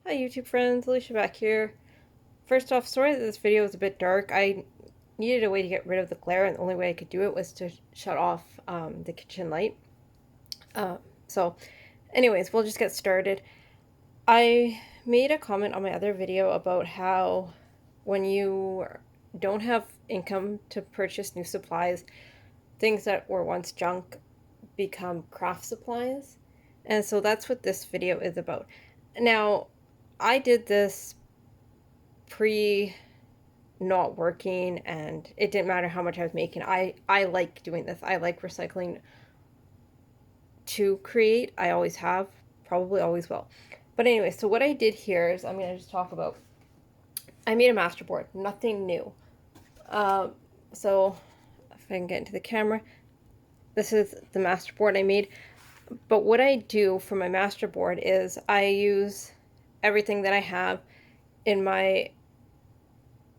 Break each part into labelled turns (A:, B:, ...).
A: Hi YouTube friends, Alicia back here. First off, sorry that this video is a bit dark. I needed a way to get rid of the glare, and the only way I could do it was to shut off the kitchen light. So anyways, we'll just get started. I made a comment on my other video about how when you don't have income to purchase new supplies, things that were once junk become craft supplies. And so that's what this video is about. Now, I did this pre not working, and it didn't matter how much I was making. I like doing this. I like recycling to create. I always have, probably always will. But anyway, so what I did here is I'm going to just talk about, I made a masterboard, nothing new. So if I can get into the camera, this is the masterboard I made. But what I do for my masterboard is I use everything that I have in my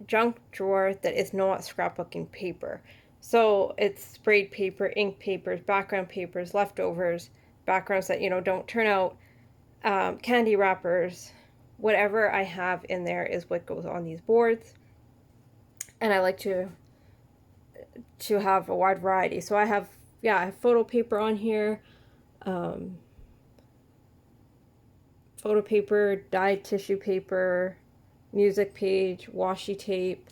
A: junk drawer that is not scrapbooking paper. So it's sprayed paper, ink papers, background papers, leftovers, backgrounds that, don't turn out, candy wrappers, whatever I have in there is what goes on these boards. And I like to have a wide variety. So I have photo paper on here, photo paper, dyed tissue paper, music page, washi tape,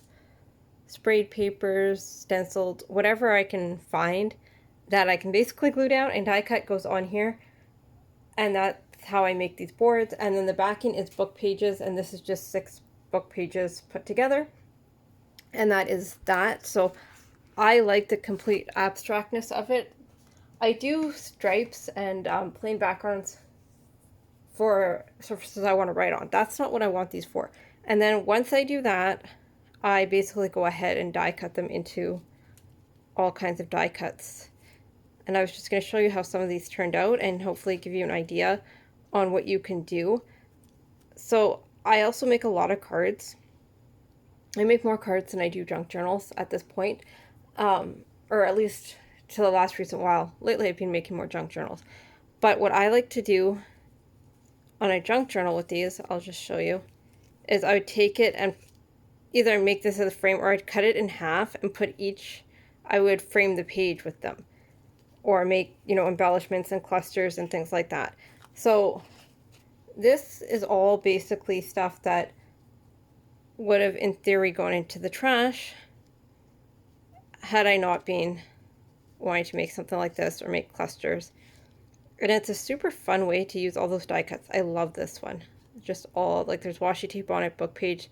A: sprayed papers, stenciled, whatever I can find that I can basically glue down and die cut goes on here. And that's how I make these boards. And then the backing is book pages, and this is just 6 book pages put together. And that is that. So I like the complete abstractness of it. I do stripes and plain backgrounds for surfaces I want to write on. That's not what I want these for. And then once I do that, I basically go ahead and die cut them into all kinds of die cuts. And I was just going to show you how some of these turned out and hopefully give you an idea on what you can do. So I also make a lot of cards. I make more cards than I do junk journals at this point, or at least to the last recent while. Lately I've been making more junk journals. But what I like to do on a junk journal with these, I'll just show you, is I would take it and either make this as a frame, or I'd cut it in half and put each, I would frame the page with them, or make, embellishments and clusters and things like that. So this is all basically stuff that would have in theory gone into the trash had I not been wanting to make something like this or make clusters. And it's a super fun way to use all those die cuts. I love this one. Just all, like, there's washi tape on it, book page,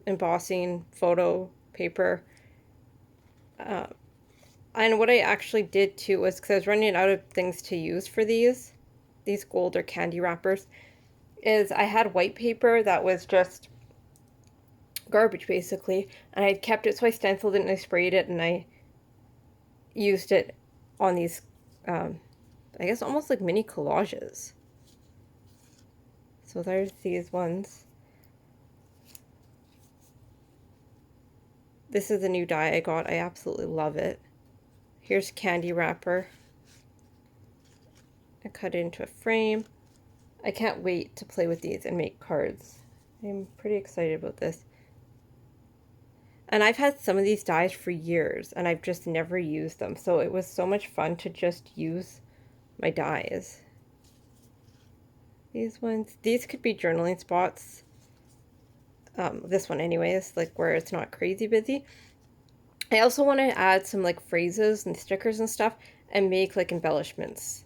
A: embossing, photo paper. And what I actually did too was, because I was running out of things to use for these gold or candy wrappers, is I had white paper that was just garbage basically, and I kept it, so I stenciled it and I sprayed it and I used it on these, I guess almost like mini collages. So there's these ones. This is a new die I got. I absolutely love it. Here's candy wrapper. I cut it into a frame. I can't wait to play with these and make cards. I'm pretty excited about this. And I've had some of these dies for years and I've just never used them. So it was so much fun to just use my dies. These ones, these could be journaling spots. This one anyways, like where it's not crazy busy. I also want to add some like phrases and stickers and stuff and make like embellishments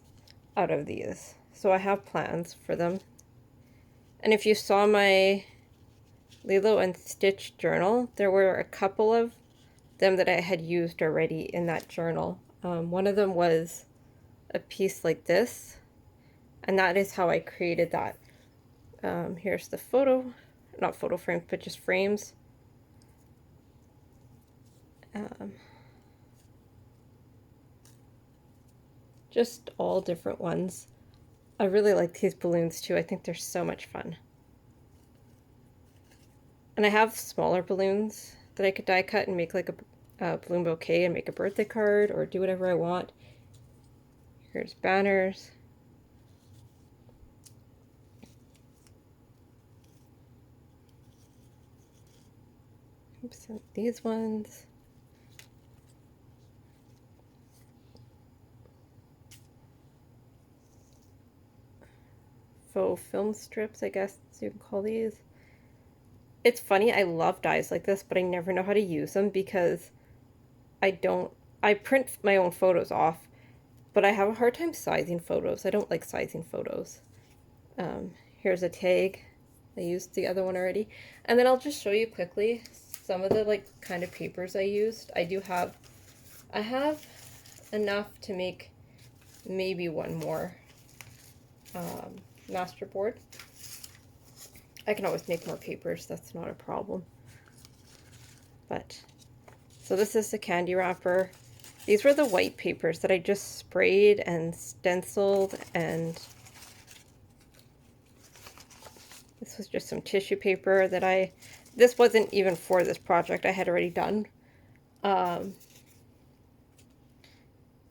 A: out of these. So I have plans for them. And if you saw my Lilo and Stitch journal, there were a couple of them that I had used already in that journal. One of them was a piece like this, and that is how I created that. Here's the photo, not photo frames, but just frames. Just all different ones. I really like these balloons too. I think they're so much fun. And I have smaller balloons that I could die cut and make like a balloon bouquet and make a birthday card or do whatever I want. Here's banners. Oops, these ones. Faux film strips, I guess you can call these. It's funny, I love dies like this, but I never know how to use them because I don't, I print my own photos off, but I have a hard time sizing photos. I don't like sizing photos. Here's a tag. I used the other one already. And then I'll just show you quickly some of the like kind of papers I used. I have enough to make maybe one more masterboard. I can always make more papers, that's not a problem. But, so this is the candy wrapper. These were the white papers that I just sprayed and stenciled, and this was just some tissue paper that this wasn't even for this project, I had already done.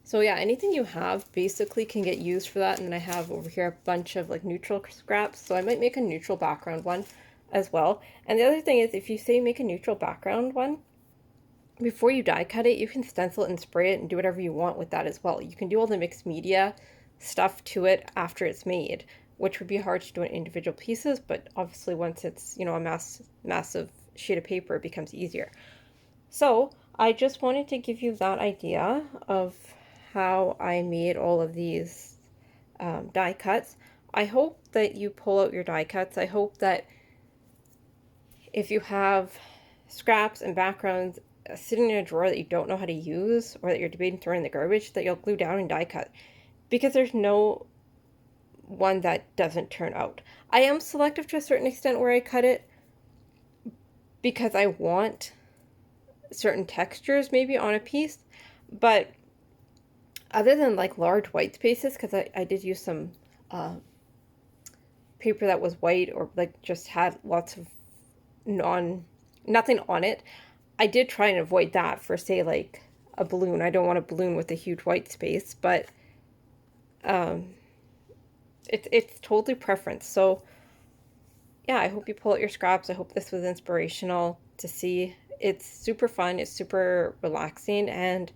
A: So yeah, anything you have basically can get used for that. And then I have over here a bunch of like neutral scraps. So I might make a neutral background one as well. And the other thing is, if you say make a neutral background one, before you die cut it, you can stencil it and spray it and do whatever you want with that as well. You can do all the mixed media stuff to it after it's made, which would be hard to do in individual pieces, but obviously once it's, you know, a massive sheet of paper, it becomes easier. So I just wanted to give you that idea of how I made all of these die cuts. I hope that you pull out your die cuts. I hope that if you have scraps and backgrounds sitting in a drawer that you don't know how to use, or that you're debating throwing in the garbage, that you'll glue down and die cut, because there's no one that doesn't turn out. I am selective to a certain extent where I cut it because I want certain textures maybe on a piece, but other than like large white spaces, because I did use some paper that was white or like just had lots of nothing on it, I did try and avoid that for, say, like a balloon. I don't want a balloon with a huge white space, but it's totally preference. So yeah, I hope you pull out your scraps. I hope this was inspirational to see. It's super fun, it's super relaxing, and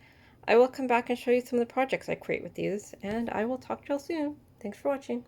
A: I will come back and show you some of the projects I create with these, and I will talk to you all soon. Thanks for watching.